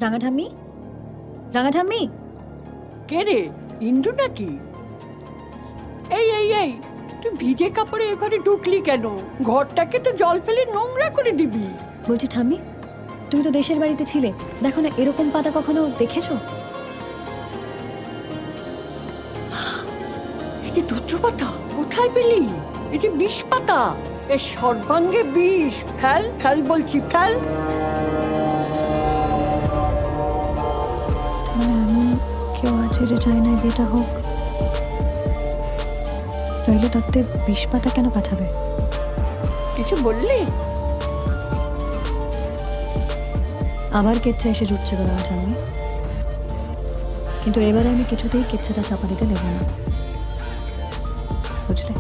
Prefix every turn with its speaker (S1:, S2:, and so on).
S1: রাঙা ঠাম্মি, রাঙা ঠাম্মি।
S2: কে রে, ইন্দু নাকি? এই এই এই, তুই ভিজে কাপড়ে এখানে ঢুকলি কেন? ঘরটাকে তো জল ফেলে নোংরা করে দিবি।
S1: বলছি ঠাম্মি, তুমি তো দেশের বাড়িতে ছিলে, দেখো না এরকম পাতা কখনো দেখেছো?
S2: এই যে ধুত্র পাতা কোথায় পেলি? এই যে বিষ পাতা, এর সর্বাঙ্গে বিষ। ফেল ফেল বলছি, ফেল।
S1: তাহলে এমন কেউ আছে যে চায় না বিয়েটা হোক? নইলে তত্ত্বে বিষ পাতা কেন পাঠাবে?
S2: কিছু বললি?
S1: আবার কেচ্ছা এসে জুটছে গো রাঙা ঠাম্মি, কিন্তু এবারে আমি কিছুতেই কেচ্ছাটা চাপা দিতে দেবো না, বুঝলে?